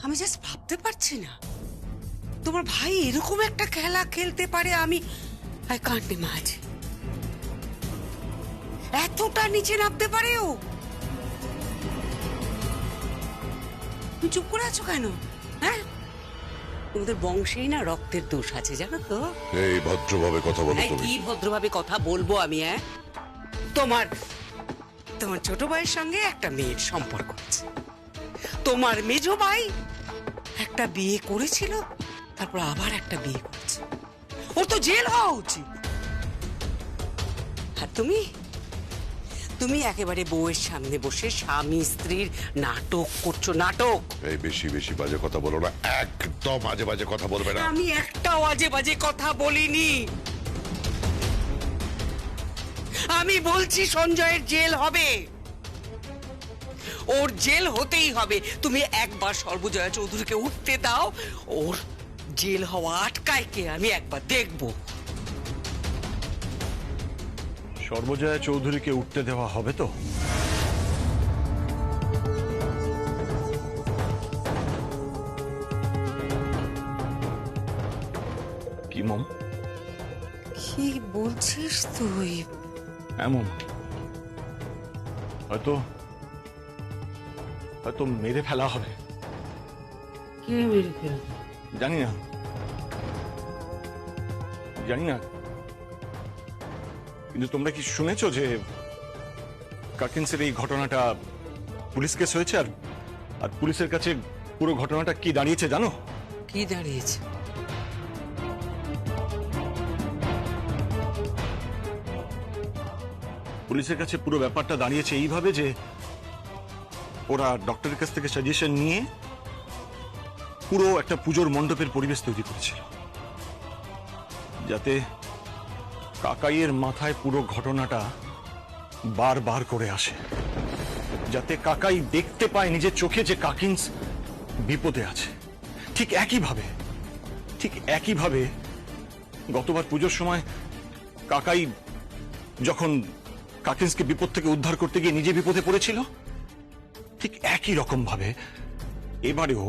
আমি জাস্ট ভাবতে পারছি না তোমার ভাই এরকম একটা খেলা খেলতে পারে। I can't imagine. এতটা নিচে নামতে পারে ও। তুমি চুপ করে আছো কেন? হ্যাঁ, তোমাদের বংশেই না রক্তের দোষ আছে জানো তো। এই ভদ্রভাবে কথা বলো তুমি। কি ভদ্রভাবে কথা বলবো আমি? তোমার ছোট ভাইয়ের সঙ্গে একটা মেয়ের সম্পর্ক আছে। তোমার মেজো ভাই একটা বিয়ে করেছিল, তারপর আবার একটা বিয়ে করেছে। ওর তো জেল হওয়া উচিত। আর তুমি একেবারে বউয়ের সামনে বসে স্বামী স্ত্রীর নাটক করছো। নাটক। এই বেশি বেশি বাজে কথা বলো না, একদম আজে বাজে কথা বলবে না। আমি একটাও আজে বাজে কথা বলিনি। আমি বলছি সঞ্জয়ের জেল হবে, ওর জেল হতেই হবে। তুমি একবার সর্বজয়া চৌধুরীকে উঠতে দাও, ওর জেল হওয়া আটকায় কে আমি একবার দেখবো। সর্বজয়া চৌধুরীকে উঠতে দেওয়া হবে তো? কি মম? কি বলছিস তুই? এমন হয়তো মেরে ফেলা হবে। কে মেরে ফেলবে? জানি না, কিন্তু তোমরা কি শুনেছো যে কাকিন্সের এই ঘটনাটা পুলিশ কেস হয়েছে? আর পুলিশের কাছে পুরো ঘটনাটা কি দাঁড়িয়েছে জানো? কি দাঁড়িয়েছে? পুলিশের কাছে পুরো ব্যাপারটা দাঁড়িয়েছে এইভাবে যে ওরা ডক্টরের কাছ থেকে সাজেশন নিয়ে পুরো একটা পুজোর মণ্ডপের পরিবেশ তৈরি করেছিল, যাতে কাকাইয়ের মাথায় পুরো ঘটনাটা বারবার করে আসে, যাতে কাকাই দেখতে পায় নিজের চোখে যে কাকিন্স বিপদে আছে। ঠিক একইভাবে গতবার পুজোর সময় কাকাই যখন কাকিন্সকে বিপদ থেকে উদ্ধার করতে গিয়ে নিজে বিপদে পড়েছিল, ঠিক একই রকম ভাবে এবারেও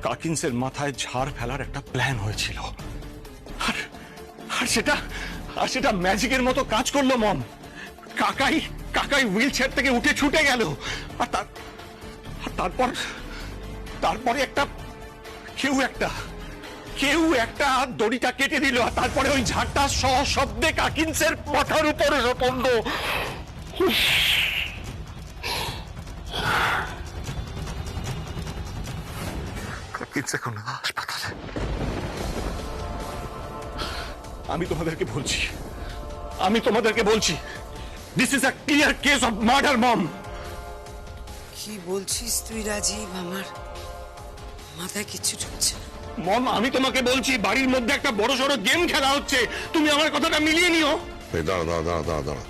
কাকিন্সের মাথায় ঝাড় ফেলার একটা প্ল্যান হয়েছিল। আর সেটা ম্যাজিকের মতো কাজ করলো মম। কাকাই হুইল চেয়ার থেকে উঠে ছুটে গেল, আর তারপরে কেউ একটা দড়িটা কেটে দিল, আর তারপরে ওই ঝাড়টা সশব্দে কাকিন্সের মাথার উপরে পড়ল। কাকিন্স এখন হাসপাতালে। আমি তোমাদেরকে বলছি this is a clear case of murder mom. কি বলছিস তুই রাজীব? আমার মাথায় কিচ্ছু ঢুকছে না। মম, আমি তোমাকে বলছি বাড়ির মধ্যে একটা বড় সড়ো গেম খেলা হচ্ছে, তুমি আমার কথাটা মিলিয়ে নিও। দাঁড়া।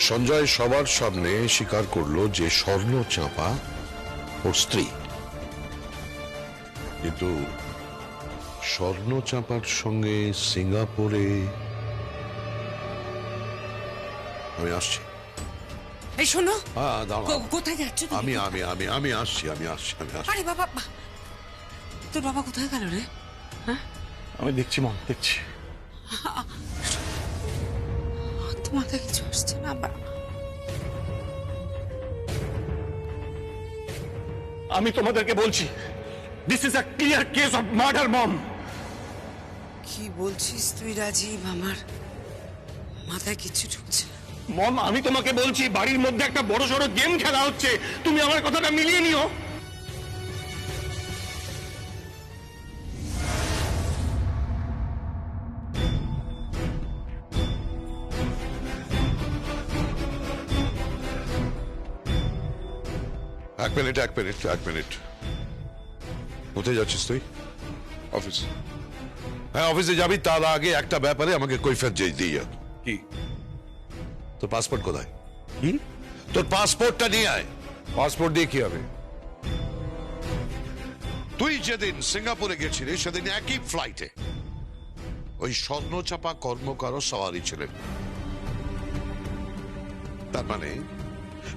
সঞ্জয় সবার সামনে স্বীকার করলো যে স্বর্ণ চাঁপা ওর স্ত্রী, কিন্তু স্বর্ণ চাঁপার সঙ্গে সিঙ্গাপুরে আমি আসছি। এই শোনো, দাঁড়াও। কোথায় যাচ্ছ? আমি আসছি। আরে বাবা, তোর বাবা কোথায় গেল রে? হ্যাঁ, আমি দেখছি মম, দেখছি। তোর মাথায় কিছু আসছে না? আমি তোমাদেরকে বলছি this is a clear case of murder mom. কি বলছিস তুই রাজীব? আমার মাথায় কিচ্ছু ঢুকছে না। মম, আমি তোমাকে বলছি বাড়ির মধ্যে একটা বড় সড়ো গেম খেলা হচ্ছে, তুমি আমার কথাটা মিলিয়ে নিও। এক মিনিট। কোথায় যাচ্ছিস তুই? অফিস? হ্যাঁ, অফিসে যাবি, তার আগে একটা ব্যাপারে আমাকে কৈফিয়ত দিয়ে। কি? তোর পাসপোর্ট কোথায়? কি? তোর পাসপোর্টটা নিয়ে আয়। পাসপোর্ট দিয়ে কি হবে? তুই যেদিন সিঙ্গাপুরে গেছিলি সেদিন একই ফ্লাইটে ওই স্বর্ণচাপা কর্মকারও সওয়ারি ছিলেন। তার মানে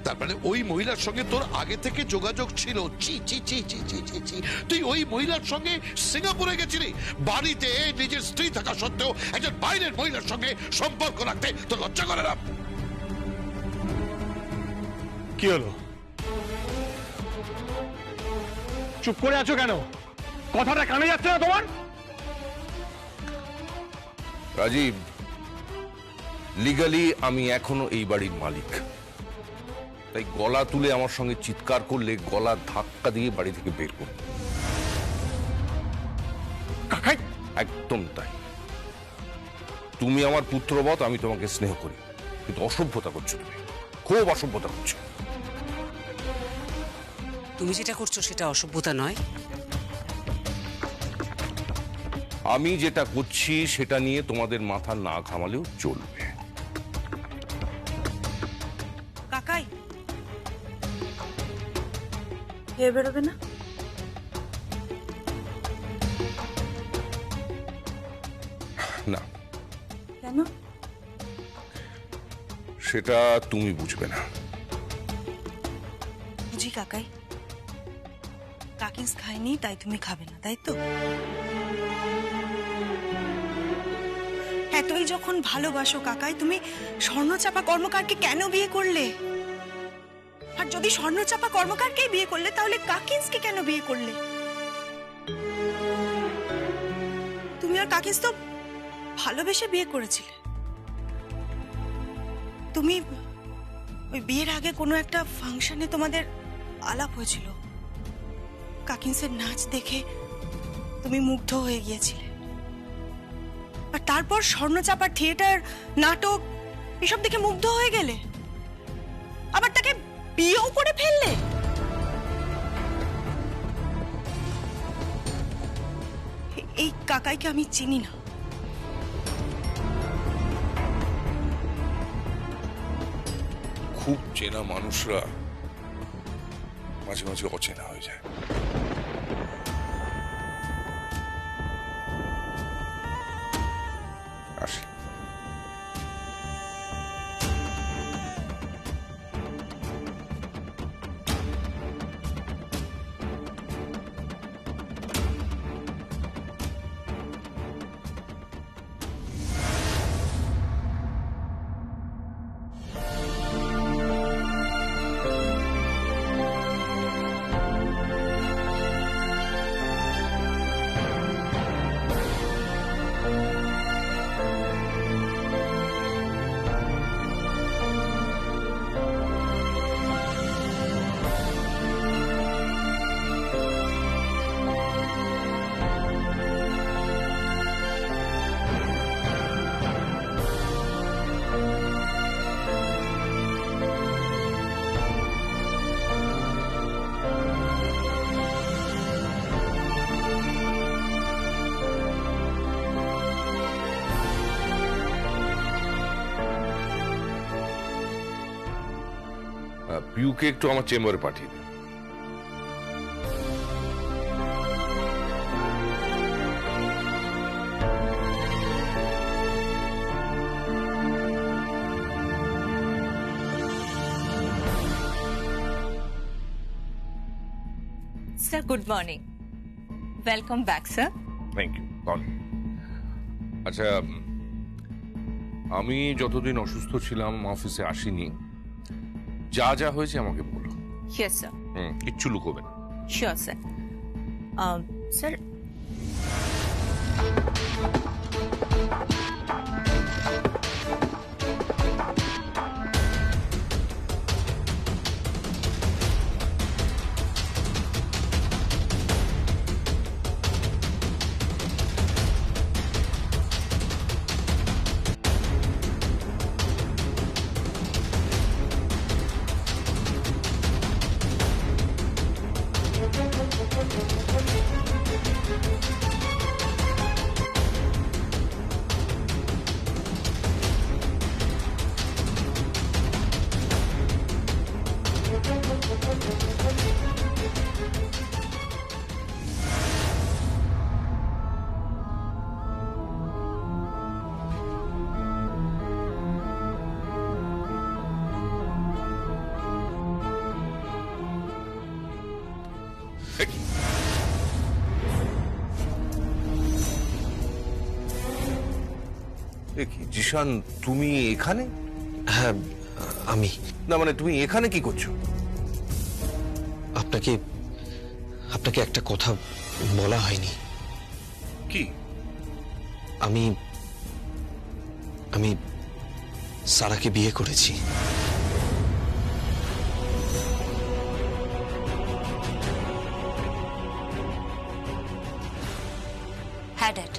তার মানে ওই মহিলার সঙ্গে তোর আগে থেকে যোগাযোগ ছিল? চি চি চি চি চি চি চি। তুই ওই মহিলার সঙ্গে সিঙ্গাপুরে গেছিলি? বাড়িতে নিজের স্ত্রী থাকা সত্ত্বেও একজন বাইরের মহিলার সঙ্গে সম্পর্ক রাখতে তোর লজ্জা করে না? কি হলো? চুপ করে আছো কেন? কথাটা কানে যাচ্ছে না তোমার? রাজীব, লিগালি আমি এখনো এই বাড়ির মালিক, তাই গলা তুলে আমার সঙ্গে চিৎকার করলে গলা ধাক্কা দিয়ে বাড়ি থেকে বের করব। কাকাই, একদম তাই। তুমি আমার পুত্রবৎ, আমি তোমাকে স্নেহ করি, কিন্তু অসভ্যতা করছো তুমি, খুব অসভ্যতা করছো। তুমি যেটা করছো সেটা অসভ্যতা নয়। আমি যেটা করছি সেটা নিয়ে তোমাদের মাথা না ঘামালেও চলবে। কাকাই, খেয়ে বেরোবে না? না, কেন? সেটা তুমি বুঝবে না। বুঝি কাকাই, কাকিন্স খায়নি তাই তুমি খাবে না, তাই তো? হ্যাঁ, তুমি যখন ভালোবাসো কাকাই, তুমি স্বর্ণচাপা কর্মকারকে কেন বিয়ে করলে? আর যদি স্বর্ণচাপা কর্মকারকেই বিয়ে করলে তাহলে কাকিন্সকে কেন বিয়ে করলে? তুমি আর কাকিন্স তো ভালোবেসে বিয়ে করেছিলে। তুমি ওই বিয়ের আগে কোনো একটা ফাংশনে তোমাদের আলাপ হয়েছিল, কাকিন্সের নাচ দেখে তুমি মুগ্ধ হয়ে গিয়েছিলে, আর তারপর স্বর্ণচাপার থিয়েটার, নাটক এসব দেখে মুগ্ধ হয়ে গেলে, আবার তাকে বিয়েও করে ফেললে। এই কাকাইকে আমি চিনি না। খুব চেনা মানুষরা মাঝে মাঝে অচেনা হয়ে যায়। আসি। পিউকে একটু আমার চেম্বারে পাঠিয়ে দিন। Sir, good morning. Welcome back, sir. Thank you. আচ্ছা, আমি যতদিন অসুস্থ ছিলাম অফিসে আসিনি, যা যা হয়েছে আমাকে বলো। Yes, sir. কিচ্ছু লুকোবে না। Sure, sir. Sir, এ কি জিশান, তুমি এখানে? হ্যাঁ আমি না মানে তুমি এখানে কি করছো? আপনাকে আপনাকে একটা কথা বলা হয়নি। কি? আমি আমি সারাকে বিয়ে করেছি। হ্যাঁ ড্যাড,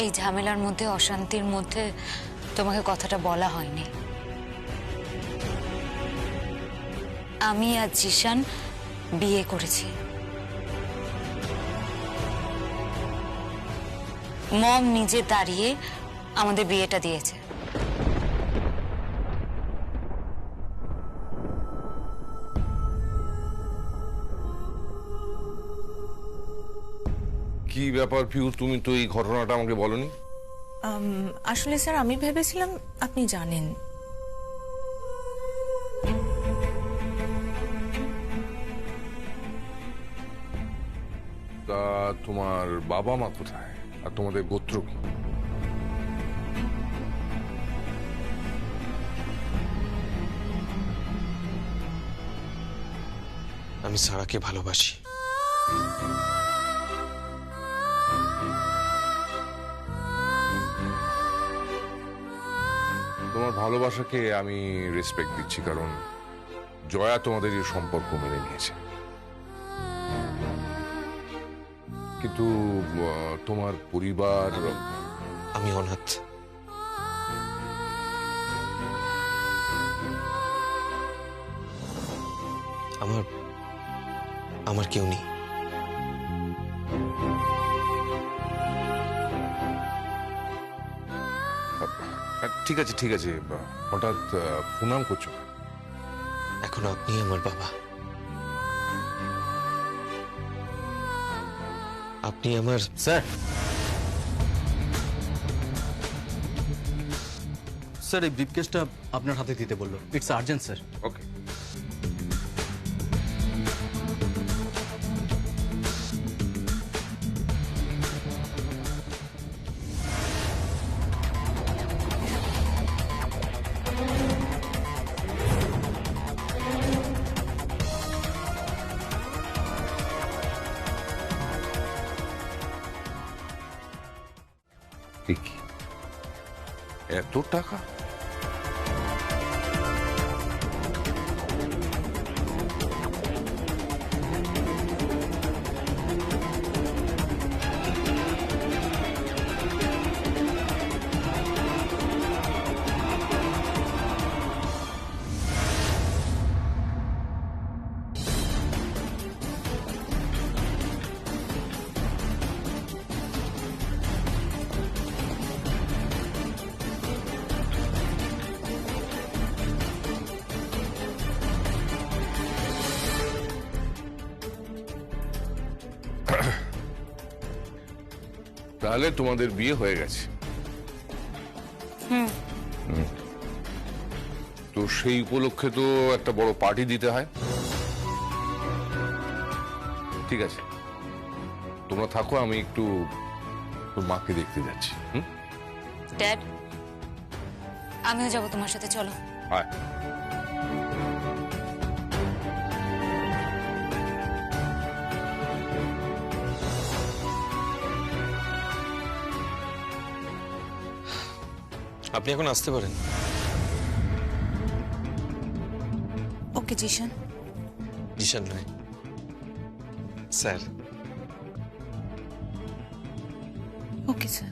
এই ঝামেলার মধ্যে, অশান্তির মধ্যে তোমাকে কথাটা বলা হয়নি। আমি আর জিশান বিয়ে করেছি। মম নিজে দাঁড়িয়ে আমাদের বিয়েটা দিয়েছে। কি ব্যাপার পিউ, তুমি তো এই ঘটনাটা আমাকে বলনি। আসলে স্যার আমি ভেবেছিলাম আপনি জানেন। তা তোমার বাবা মা কোথায়, আর তোমাদের গোত্র কি? আমি সারাকে ভালোবাসি। তোমার ভালোবাসাকে আমি রেসপেক্ট দিচ্ছি, কারণ জয়া তোমাদের এই সম্পর্ক মেনে নিয়েছে। কিন্তু তোমার পরিবার। আমি অনাথ। আমার আমার কেউ নেই। ঠিক আছে ঠিক আছে, হঠাৎ প্রণাম করছো কেন? এখন আপনি আমার বাবা। আপনি আমার স্যার, স্যার এই ব্রিফকেসটা আপনার হাতে দিতে বললো। It's urgent sir. ওকে। কি এত টাকা? তাহলে তোমাদের বিয়ে হয়ে গেছে। হুম। তো সেই উপলক্ষে তো একটা বড় পার্টি দিতে হয়। ঠিক আছে, তোমরা থাকো, আমি একটু তোর মাকে দেখতে যাচ্ছি। ড্যাড, আমিও যাবো তোমার সাথে, চলো। আয়। আপনি এখন আসতে পারেন। ওকে জিশান। জিশান নয়, স্যার। Okay sir.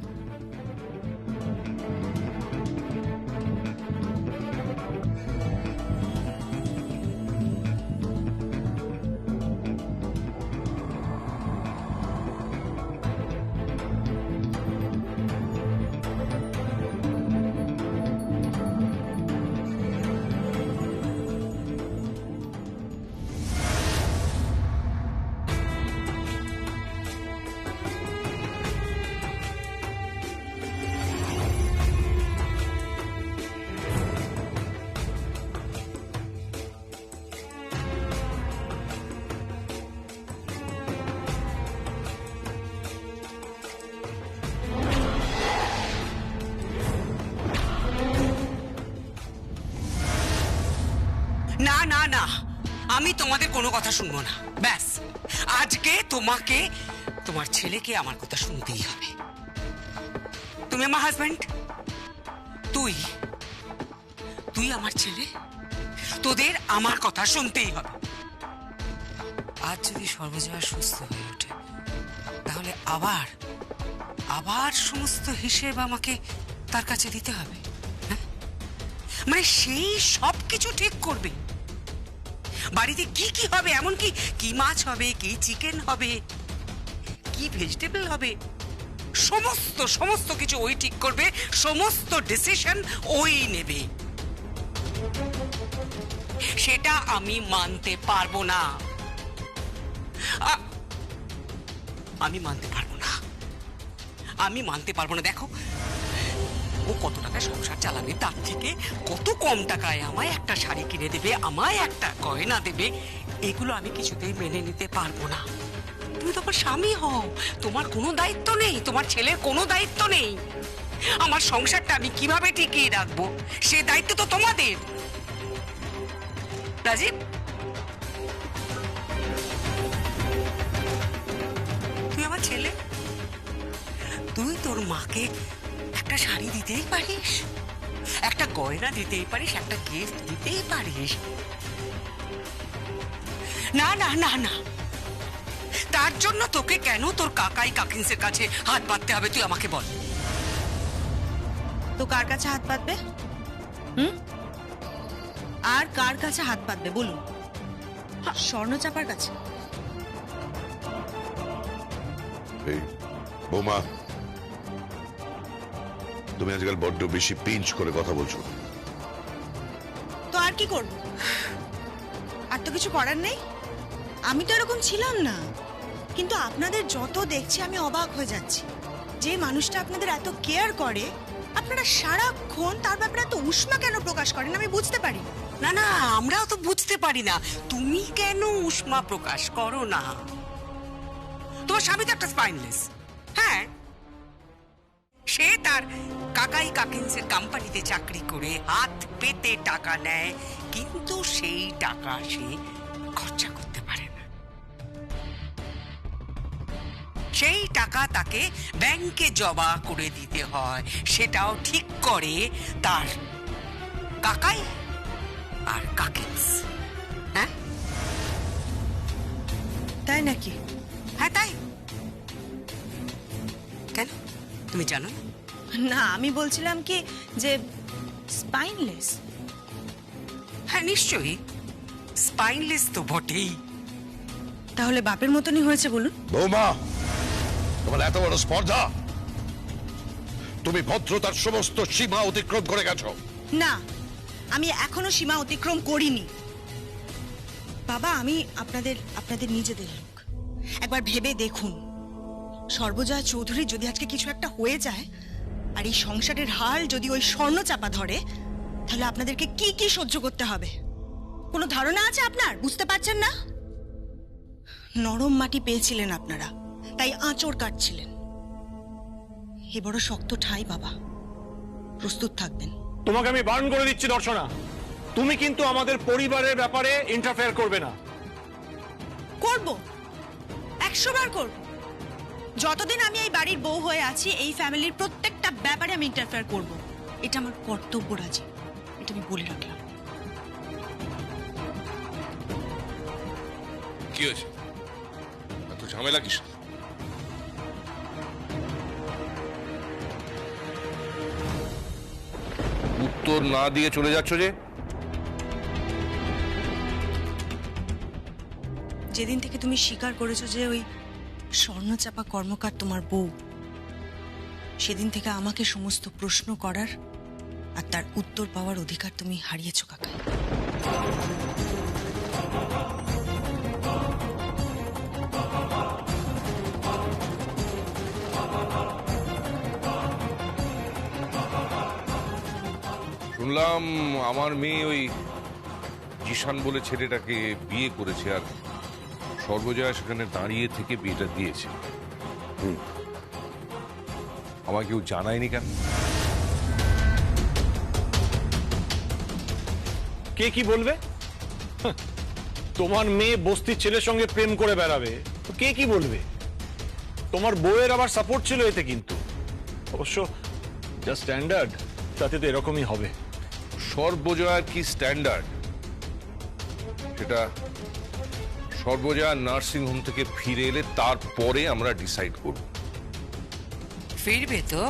না না না, আমি তোমাদের কোনো কথা শুনবো না। ব্যাস, আজকে তোমাকে, তোমার ছেলেকে আমার কথা শুনতেই হবে। তুমি আমার হাজব্যান্ড, তুই তুই আমার ছেলে, তোদের আমার কথা শুনতেই হবে। আজ যদি সর্বজয়া সুস্থ হয়ে ওঠে, তাহলে আবার আবার সমস্ত হিসেব আমাকে তার কাছে দিতে হবে। হ্যাঁ, মানে সেই সব কিছু ঠিক করবে। বাড়িতে কি কি হবে, এমনকি কি মাছ হবে, কি চিকেন হবে, কি ভেজিটেবল হবে, সমস্ত সমস্ত কিছু ওই ঠিক করবে, সমস্ত ডিসিশন ওই নেবে। সেটা আমি মানতে পারবো না, আমি মানতে পারবো না, আমি মানতে পারবো না। দেখো, ও কত টাকা সংসার চালাবে, তার থেকে কত কম টাকায় আমায় একটা শাড়ি কিনে দেবে, আমায় একটা গয়না দেবে, এগুলো আমি কিছুতেই মেনে নিতে পারবো না। তুমি তো আমার স্বামী হও, তোমার কোনো দায়িত্ব নেই, তোমার ছেলের কোনো দায়িত্ব নেই। আমার সংসারটা আমি কিভাবে টিকিয়ে রাখবো, সে দায়িত্ব তো তোমাদের। রাজীব, তুই আমার ছেলে, তুই তোর মাকে একটা শাড়ি দিতেই পারিস, একটা গয়না দিতেই পারিস, একটা গিফট দিতেই পারিস। না না না না, তার জন্য তোকে কেন তোর কাকাই কাকিন্সের কাছে হাত পাততে হবে, তুই আমাকে বল। তো কার কাছে হাত পাতবে? আর কার কাছে হাত পাতবে বলুন? স্বর্ণচাপার কাছে? এই বৌমা, তুমি আজকাল বড্ড বেশি পিঞ্চ করে কথা বলছো। তো আর কি করব? আর তো কিছু করার নেই। আমি তো এরকম ছিলাম না, কিন্তু আপনাদের যত দেখছি আমি অবাক হয়ে যাচ্ছি। যে মানুষটা আপনাদের এত কেয়ার করে, আপনারা সারাক্ষণ তার ব্যাপারে এত উষ্মা কেন প্রকাশ করেন আমি বুঝতে পারি না। না না, আমরাও তো বুঝতে পারি না তুমি কেন উষ্মা প্রকাশ করো না। তোমার স্বামী তো একটা স্পাইনলেস। হ্যাঁ, সে তার কাকাই কাকিন্সের কোম্পানিতে চাকরি করে হাত পেতে টাকা নেয়, কিন্তু সেই টাকা সে খরচা করতে পারে না। সেই টাকা তাকে ব্যাংকে জমা করে দিতে হয়, সেটাও ঠিক করে তার কাকাই আর কাকিন্স। হ্যাঁ, তাই নাকি? হ্যাঁ তাই। কেন, তুমি জানো না? না, আমি বলছিলাম কি যে স্পাইনলেস। হ্যাঁ নিশ্চয়ই, স্পাইনলেস তো বটেই। তাহলে বাপের মতনই হয়েছে বলুন। বৌমা, তোমার এত বড় স্পর্ধা, তুমি ভদ্রতার সমস্ত সীমা অতিক্রম করে গেছো। না, আমি এখনো সীমা অতিক্রম করিনি। বাবা, আমি আপনাদের নিজেদের লোক। একবার ভেবে দেখুন, সর্বজয়া চৌধুরী যদি আজকে কিছু একটা হয়ে যায়, আর এই সংসারের হাল যদি ওই স্বর্ণচাপা ধরে, তাহলে আপনাদেরকে কি কি সহ্য করতে হবে কোনো ধারণা আছে আপনার? বুঝতে পারছেন না? নরম মাটি পেয়েছিলেন আপনারা, তাই আঁচড় কাটছিলেন। এ বড় শক্ত ঠাই বাবা, প্রস্তুত থাকবেন। তোমাকে আমি বারণ করে দিচ্ছি দর্শনা, তুমি কিন্তু আমাদের পরিবারের ব্যাপারে ইন্টারফেয়ার করবে না। করব, 100 বার করব। যতদিন আমি এই বাড়ির বউ হয়ে আছি, এই ফ্যামিলির প্রত্যেকটা ব্যাপারে আমি ইন্টারফেয়ার করব। এটা আমার কর্তব্য রাজি, এটা আমি বলে রাখলাম। কি হয়েছে, এত ঝামেলা কিসের? উত্তর না দিয়ে চলে যাচ্ছ যে? যেদিন থেকে তুমি স্বীকার করেছো যে ওই স্বর্ণচাপা কর্মকার তোমার বউ, সেদিন থেকে আমাকে সমস্ত প্রশ্ন করার আর তার উত্তর পাওয়ার অধিকার তুমি হারিয়েছো কাকা। শুনলাম আমার মেয়ে ওই জিশান বলে ছেলেটাকে বিয়ে করেছে, আর সর্বজয়া সেখানে দাঁড়িয়ে থেকে বিয়েটা দিয়েছে। আমাকে কেউ জানায়নি কেন? কে কি বলবে তোমার মেয়ে বস্তির ছেলের সঙ্গে প্রেম করে বেড়াবে তো কে কি বলবে? তোমার বউয়ের আবার সাপোর্ট ছিল এতে, কিন্তু অবশ্য যা স্ট্যান্ডার্ড তাতে তো এরকমই হবে। সর্বজয়ার কি স্ট্যান্ডার্ড সেটা সর্বজয়া নার্সিং হোম থেকে ফিরে এলে তারপরে আমরা ডিসাইড করব। ফিরবে তো?